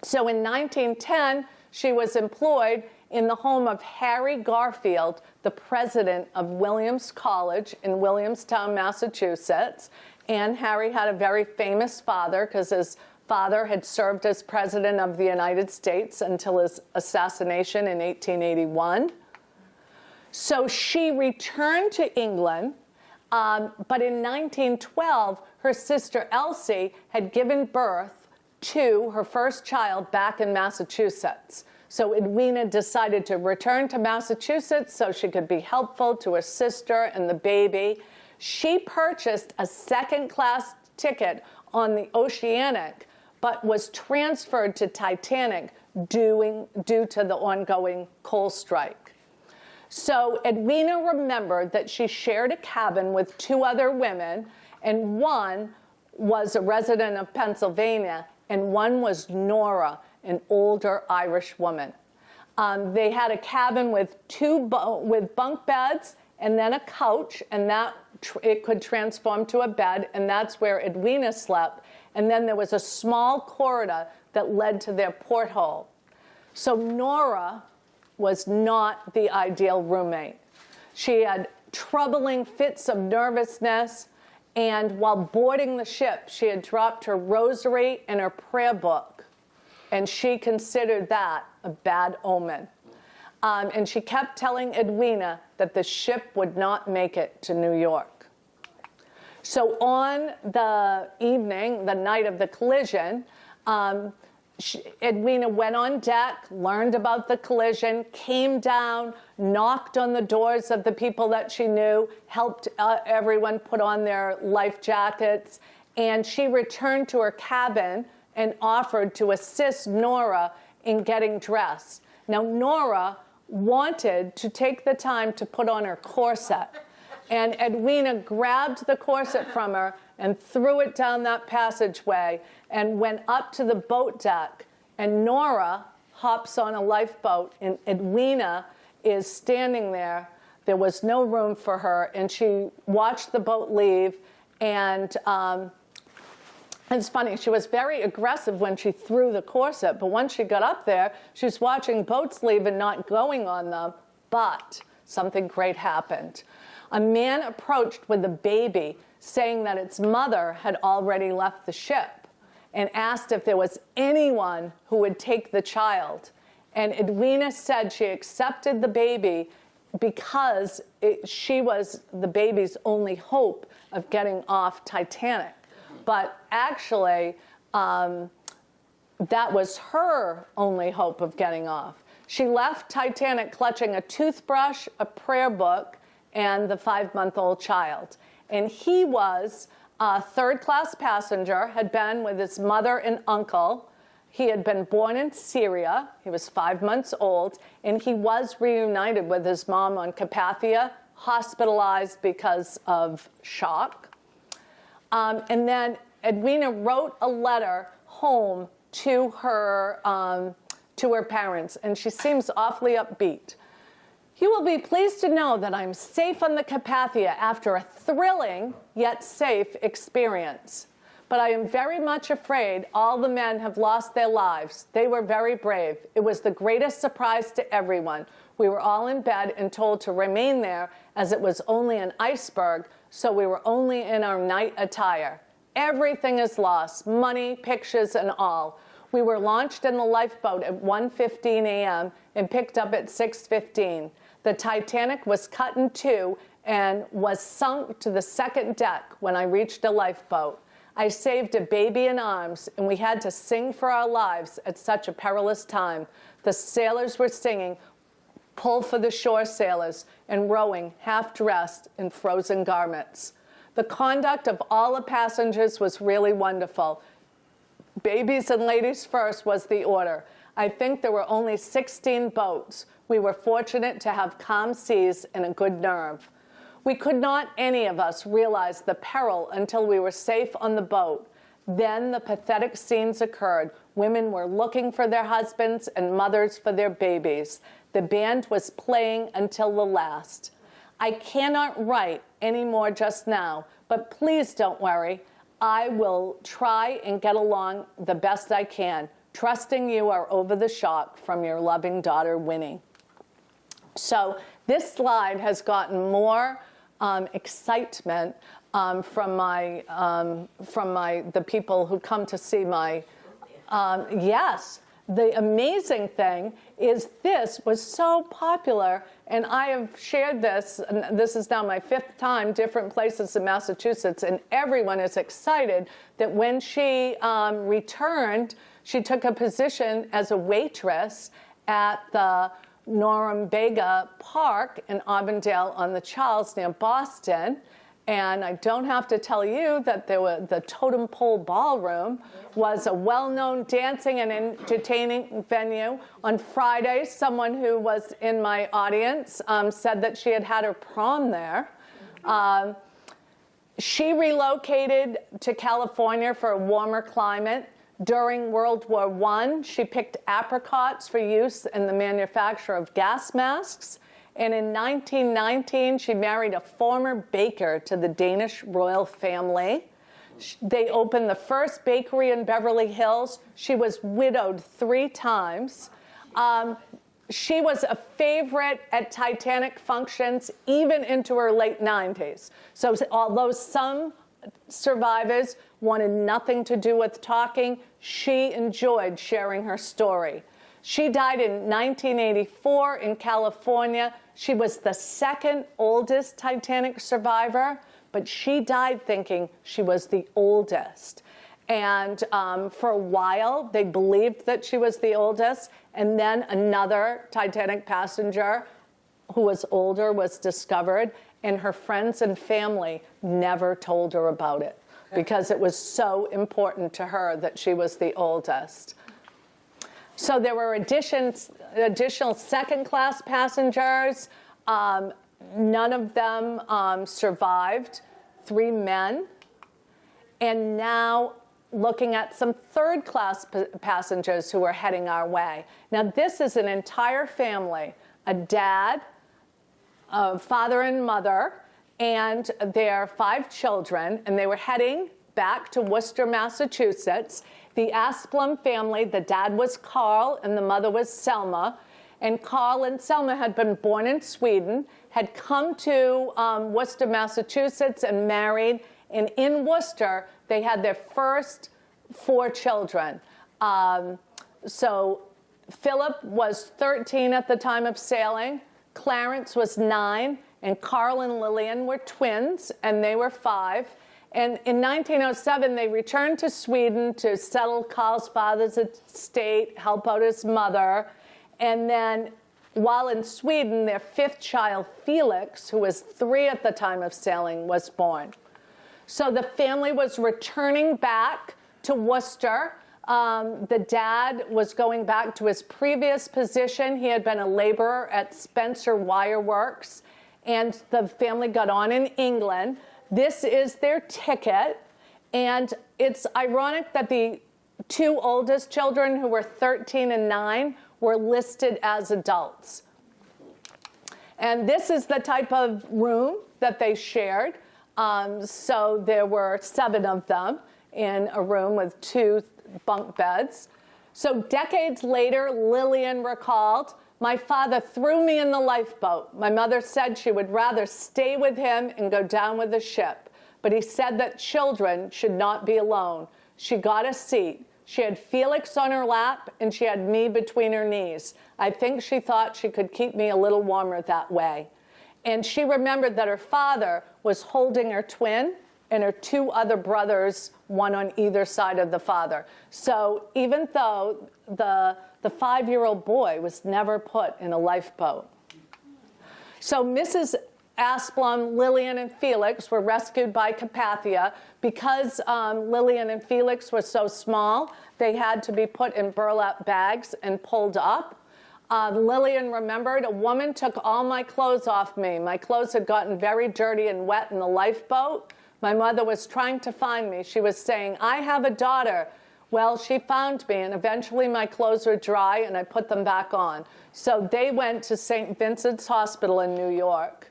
So in 1910, she was employed in the home of Harry Garfield, the president of Williams College in Williamstown, Massachusetts. And Harry had a very famous father because his father had served as president of the United States until his assassination in 1881. So she returned to England, but in 1912, her sister Elsie had given birth to her first child back in Massachusetts. So Edwina decided to return to Massachusetts so she could be helpful to her sister and the baby. She purchased a second-class ticket on the Oceanic, but was transferred to Titanic due to the ongoing coal strike. So Edwina remembered that she shared a cabin with two other women, and one was a resident of Pennsylvania, and one was Nora, an older Irish woman. They had a cabin with with bunk beds and then a couch, and that it could transform to a bed, and that's where Edwina slept. And then there was a small corridor that led to their porthole. So Nora was not the ideal roommate. She had troubling fits of nervousness, and while boarding the ship, she had dropped her rosary and her prayer book, and she considered that a bad omen. And she kept telling Edwina that the ship would not make it to New York. So on the evening, the night of the collision, Edwina went on deck, learned about the collision, came down, knocked on the doors of the people that she knew, helped everyone put on their life jackets, and she returned to her cabin and offered to assist Nora in getting dressed. Now, Nora wanted to take the time to put on her corset, and Edwina grabbed the corset from her and threw it down that passageway and went up to the boat deck. And Nora hops on a lifeboat, and Edwina is standing there. There was no room for her, and she watched the boat leave. And it's funny, she was very aggressive when she threw the corset, but once she got up there, she was watching boats leave and not going on them. But something great happened. A man approached with a baby, saying that its mother had already left the ship, and asked if there was anyone who would take the child. And Edwina said she accepted the baby because she was the baby's only hope of getting off Titanic. But actually, that was her only hope of getting off. She left Titanic clutching a toothbrush, a prayer book, and the 5-month-old child. And he was a third-class passenger, had been with his mother and uncle, He had been born in Syria. He was 5 months old, and he was reunited with his mom on Carpathia, hospitalized because of shock. And then Edwina wrote a letter home to her parents, and she seems awfully upbeat. You will be pleased to know that I'm safe on the Carpathia after a thrilling yet safe experience. But I am very much afraid all the men have lost their lives. They were very brave. It was the greatest surprise to everyone. We were all in bed and told to remain there as it was only an iceberg, so we were only in our night attire. Everything is lost, money, pictures, and all. We were launched in the lifeboat at 1:15 a.m. and picked up at 6:15. The Titanic was cut in two and was sunk to the second deck when I reached a lifeboat. I saved a baby in arms, and we had to sing for our lives at such a perilous time. The sailors were singing, "Pull for the shore, sailors," and rowing, half-dressed in frozen garments. The conduct of all the passengers was really wonderful. Babies and ladies first was the order. I think there were only 16 boats. We were fortunate to have calm seas and a good nerve. We could not, any of us, realize the peril until we were safe on the boat. Then the pathetic scenes occurred. Women were looking for their husbands and mothers for their babies. The band was playing until the last. I cannot write any more just now, but please don't worry. I will try and get along the best I can, trusting you are over the shock. From your loving daughter, Winnie. So this slide has gotten more excitement from the people who come to see my. Yes, the amazing thing is this was so popular, and I have shared this, and this is now my 5th time, different places in Massachusetts, and everyone is excited that when she returned, she took a position as a waitress at the Norumbega Park in Auburndale on the Charles near Boston. And I don't have to tell you that the Totem Pole Ballroom was a well-known dancing and entertaining venue. On Friday, someone who was in my audience said that she had had her prom there. She relocated to California for a warmer climate. During World War I, she picked apricots for use in the manufacture of gas masks. And in 1919, she married a former baker to the Danish royal family. They opened the first bakery in Beverly Hills. She was widowed 3 times. She was a favorite at Titanic functions, even into her late 90s. So although some survivors wanted nothing to do with talking, she enjoyed sharing her story. She died in 1984 in California. She was the 2nd oldest Titanic survivor, but she died thinking she was the oldest. And for a while, they believed that she was the oldest, and then another Titanic passenger who was older was discovered, and her friends and family never told her about it because it was so important to her that she was the oldest. So there were additional second-class passengers. None of them survived. 3 men. And now looking at some third-class passengers who are heading our way. Now this is an entire family, a dad, a father and mother, and their 5 children, and they were heading back to Worcester, Massachusetts. The Asplum family, the dad was Carl and the mother was Selma. And Carl and Selma had been born in Sweden, had come to Worcester, Massachusetts and married. And in Worcester, they had their first 4 children. So Philip was 13 at the time of sailing. Clarence was 9. And Carl and Lillian were twins, and they were 5. And in 1907, they returned to Sweden to settle Carl's father's estate, help out his mother. And then while in Sweden, their 5th child, Felix, who was 3 at the time of sailing, was born. So the family was returning back to Worcester The dad was going back to his previous position. He had been a laborer at Spencer Wire Works, and the family got on in England. This is their ticket, and it's ironic that the two oldest children, who were 13 and 9, were listed as adults. And this is the type of room that they shared. So there were 7 of them in a room with 2 bunk beds. So decades later, Lillian recalled, "My father threw me in the lifeboat. My mother said she would rather stay with him and go down with the ship. But he said that children should not be alone. She got a seat. She had Felix on her lap, and she had me between her knees. I think she thought she could keep me a little warmer that way." And she remembered that her father was holding her twin and her 2 other brothers, one on either side of the father. So even though the 5-year-old boy was never put in a lifeboat. So Mrs. Asplund, Lillian, and Felix were rescued by Carpathia. Because Lillian and Felix were so small, they had to be put in burlap bags and pulled up. Lillian remembered, "A woman took all my clothes off me. My clothes had gotten very dirty and wet in the lifeboat. My mother was trying to find me. She was saying, 'I have a daughter.' Well, she found me, and eventually my clothes were dry, and I put them back on." So they went to St. Vincent's Hospital in New York.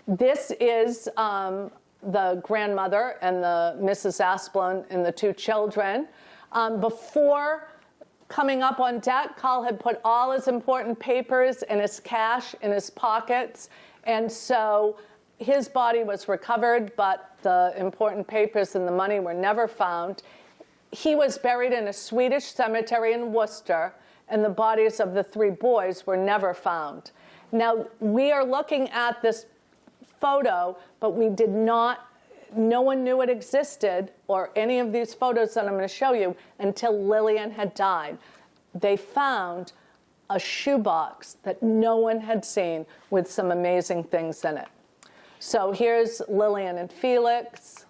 This is the grandmother and the Mrs. Asplund and the 2 children. Before coming up on deck, Carl had put all his important papers and his cash in his pockets, and so his body was recovered, but the important papers and the money were never found. He was buried in a Swedish cemetery in Worcester, and the bodies of the 3 boys were never found. Now, we are looking at this photo, but no one knew it existed, or any of these photos that I'm going to show you, until Lillian had died. They found a shoebox that no one had seen with some amazing things in it. So here's Lillian and Felix.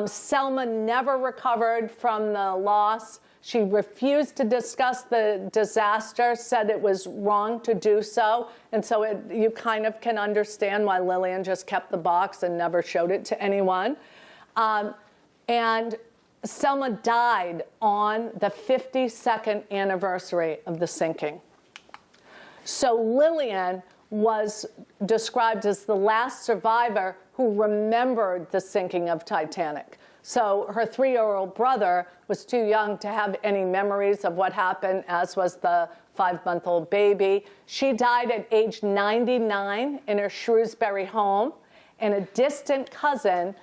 Selma never recovered from the loss. She refused to discuss the disaster, said it was wrong to do so. And so you kind of can understand why Lillian just kept the box and never showed it to anyone. And Selma died on the 52nd anniversary of the sinking. So Lillian was described as the last survivor who remembered the sinking of Titanic. So her 3-year-old brother was too young to have any memories of what happened, as was the 5-month-old baby. She died at age 99 in her Shrewsbury home, and a distant cousin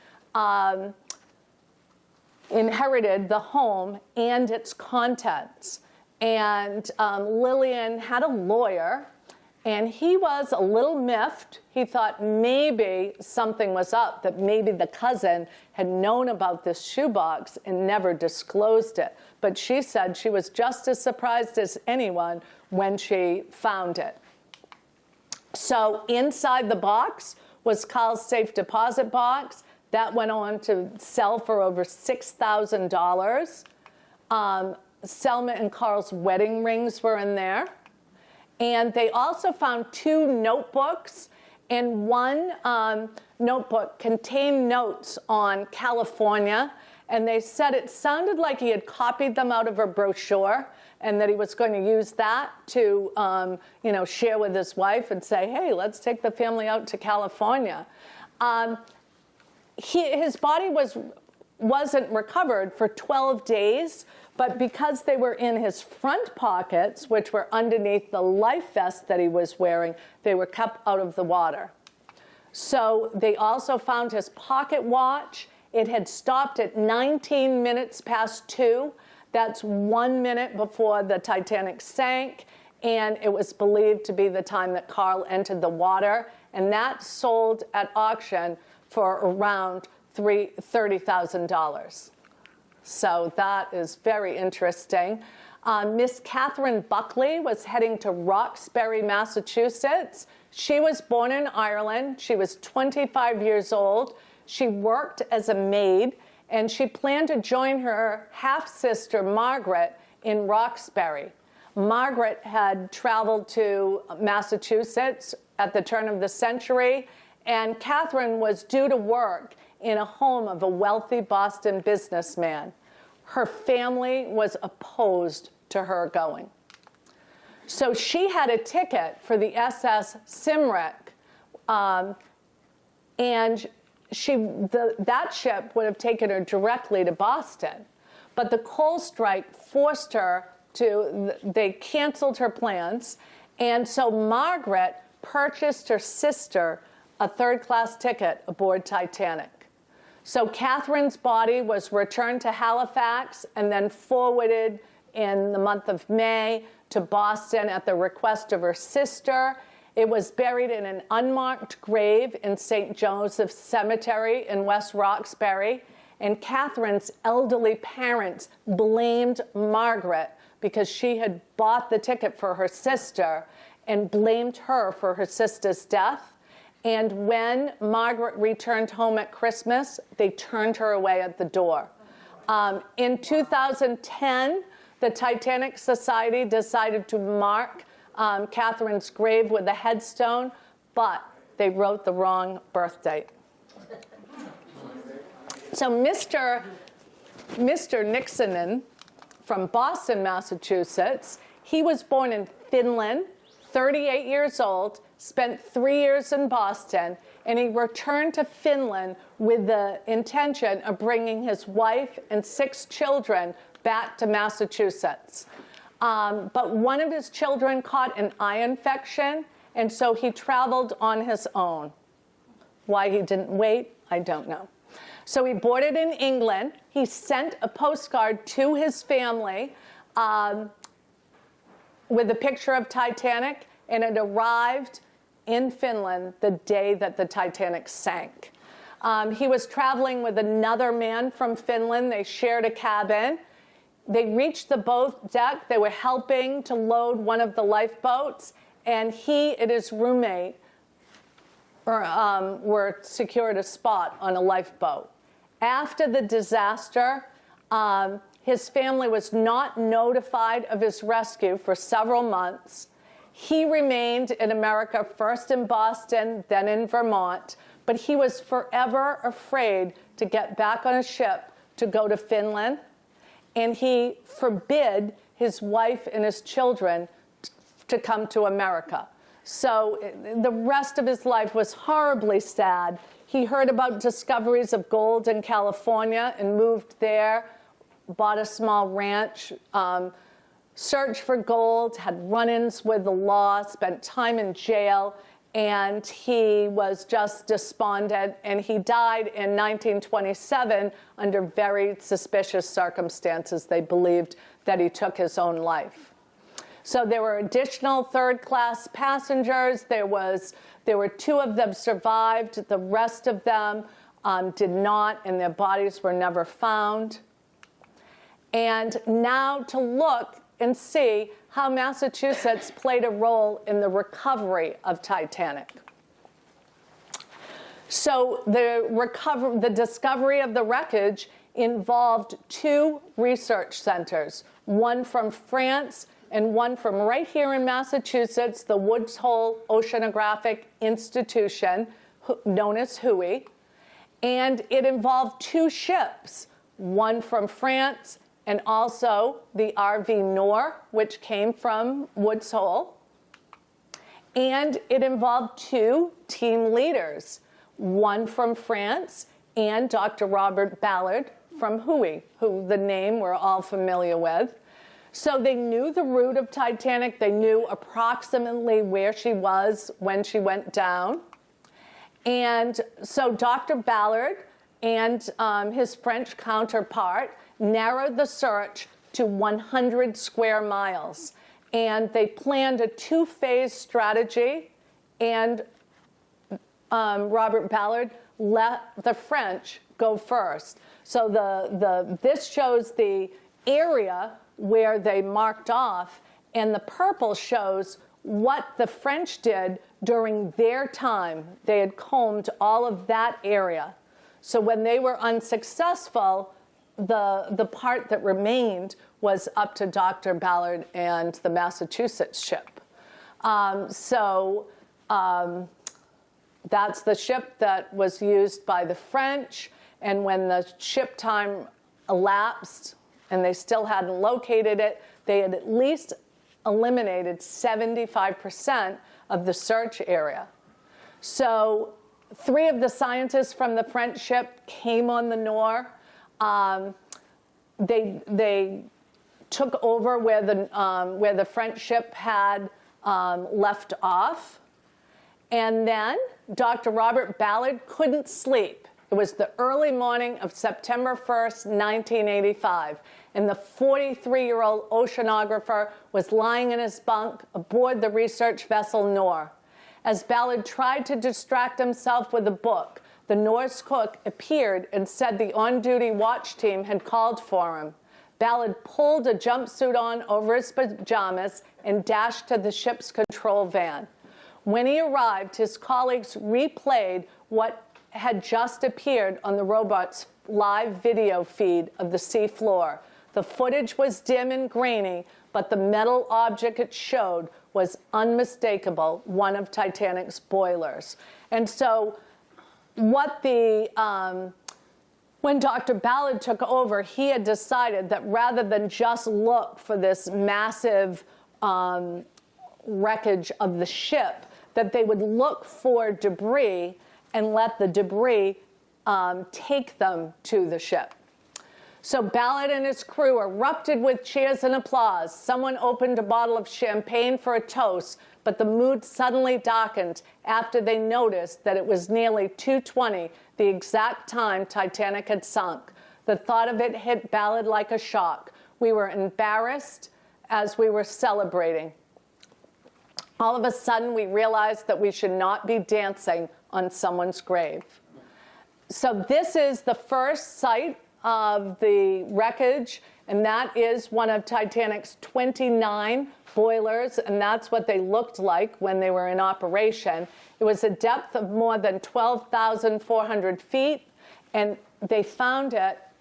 inherited the home and its contents. And Lillian had a lawyer, and he was a little miffed. He thought maybe something was up, that maybe the cousin had known about this shoebox and never disclosed it. But she said she was just as surprised as anyone when she found it. So inside the box was Carl's safe deposit box. That went on to sell for over $6,000. Selma and Carl's wedding rings were in there. And they also found 2 notebooks, and one notebook contained notes on California, and they said it sounded like he had copied them out of a brochure, and that he was going to use that to share with his wife and say, "Hey, let's take the family out to California." His body wasn't recovered for 12 days, but because they were in his front pockets, which were underneath the life vest that he was wearing, they were kept out of the water. So they also found his pocket watch. It had stopped at 19 minutes past 2. That's 1 minute before the Titanic sank, and it was believed to be the time that Carl entered the water, and that sold at auction for around $30,000. So that is very interesting. Miss Catherine Buckley was heading to Roxbury, Massachusetts. She was born in Ireland. She was 25 years old. She worked as a maid, and she planned to join her half-sister Margaret in Roxbury. Margaret had traveled to Massachusetts at the turn of the century, and Catherine was due to work in a home of a wealthy Boston businessman. Her family was opposed to her going. So she had a ticket for the SS Cymric, and that ship would have taken her directly to Boston. But the coal strike forced her they canceled her plans, and so Margaret purchased her sister a third-class ticket aboard Titanic. So Catherine's body was returned to Halifax and then forwarded in the month of May to Boston at the request of her sister. It was buried in an unmarked grave in St. Joseph's Cemetery in West Roxbury, and Catherine's elderly parents blamed Margaret because she had bought the ticket for her sister and blamed her for her sister's death. And when Margaret returned home at Christmas, they turned her away at the door. In 2010, the Titanic Society decided to mark Catherine's grave with a headstone, but they wrote the wrong birth date. So Mr. Nixonen from Boston, Massachusetts, he was born in Finland, 38 years old, spent 3 years in Boston, and he returned to Finland with the intention of bringing his wife and 6 children back to Massachusetts. But one of his children caught an eye infection, and so he traveled on his own. Why he didn't wait, I don't know. So he boarded in England. He sent a postcard to his family with a picture of Titanic, and it arrived in Finland the day that the Titanic sank. He was traveling with another man from Finland. They shared a cabin. They reached the boat deck. They were helping to load one of the lifeboats, and he and his roommate were secured a spot on a lifeboat. After the disaster, his family was not notified of his rescue for several months. He remained in America, first in Boston, then in Vermont, but he was forever afraid to get back on a ship to go to Finland, and he forbid his wife and his children to come to America. So the rest of his life was horribly sad. He heard about discoveries of gold in California and moved there, bought a small ranch, searched for gold, had run-ins with the law, spent time in jail, and he was just despondent, and he died in 1927 under very suspicious circumstances. They believed that he took his own life. So there were additional third-class passengers. There were 2 of them survived. The rest of them did not, and their bodies were never found. And now to look and see how Massachusetts played a role in the recovery of Titanic. So the discovery of the wreckage involved 2 research centers, one from France and one from right here in Massachusetts, the Woods Hole Oceanographic Institution, known as WHOI. And it involved 2 ships, one from France and also the RV Nor, which came from Woods Hole. And it involved 2 team leaders, one from France and Dr. Robert Ballard from WHOI, who the name we're all familiar with. So they knew the route of Titanic. They knew approximately where she was when she went down. And so Dr. Ballard and his French counterpart narrowed the search to 100 square miles. And they planned a 2-phase strategy, and Robert Ballard let the French go first. So this shows the area where they marked off, and the purple shows what the French did during their time. They had combed all of that area. So when they were unsuccessful, the part that remained was up to Dr. Ballard and the Massachusetts ship. That's the ship that was used by the French, and when the ship time elapsed and they still hadn't located it, they had at least eliminated 75% of the search area. So 3 of the scientists from the French ship came on the Nore. They took over where the French ship had left off. And then Dr. Robert Ballard couldn't sleep. It was the early morning of September 1st, 1985, and the 43-year-old oceanographer was lying in his bunk aboard the research vessel Nore. As Ballard tried to distract himself with a book, the Nore's cook appeared and said the on-duty watch team had called for him. Ballard pulled a jumpsuit on over his pajamas and dashed to the ship's control van. When he arrived, his colleagues replayed what had just appeared on the robot's live video feed of the sea floor. The footage was dim and grainy, but the metal object it showed was unmistakable, one of Titanic's boilers. And so when Dr. Ballard took over, he had decided that rather than just look for this massive wreckage of the ship, that they would look for debris and let the debris take them to the ship. So Ballard and his crew erupted with cheers and applause. Someone opened a bottle of champagne for a toast, but the mood suddenly darkened after they noticed that it was nearly 2:20, the exact time Titanic had sunk. The thought of it hit Ballard like a shock. We were embarrassed as we were celebrating. All of a sudden, we realized that we should not be dancing on someone's grave. So this is the first site of the wreckage, and that is one of Titanic's 29 boilers, and that's what they looked like when they were in operation. It was a depth of more than 12,400 feet, and they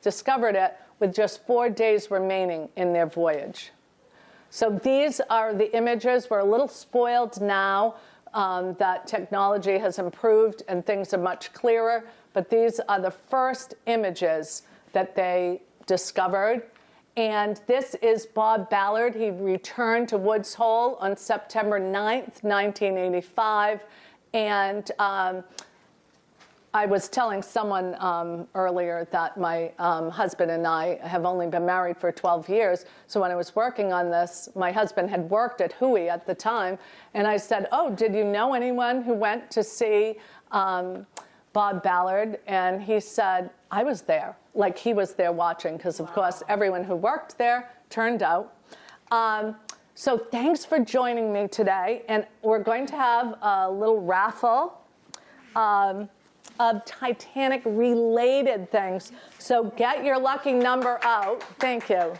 discovered it with just 4 days remaining in their voyage. So these are the images. We're a little spoiled now that technology has improved and things are much clearer, but these are the first images that they discovered. And this is Bob Ballard. He returned to Woods Hole on September 9th, 1985. And I was telling someone earlier that my husband and I have only been married for 12 years. So when I was working on this, my husband had worked at Hui at the time. And I said, oh, did you know anyone who went to see Bob Ballard? And he said, I was there. Like he was there watching, because of course everyone who worked there turned out. So thanks for joining me today. And we're going to have a little raffle of Titanic-related things. So get your lucky number out. Thank you.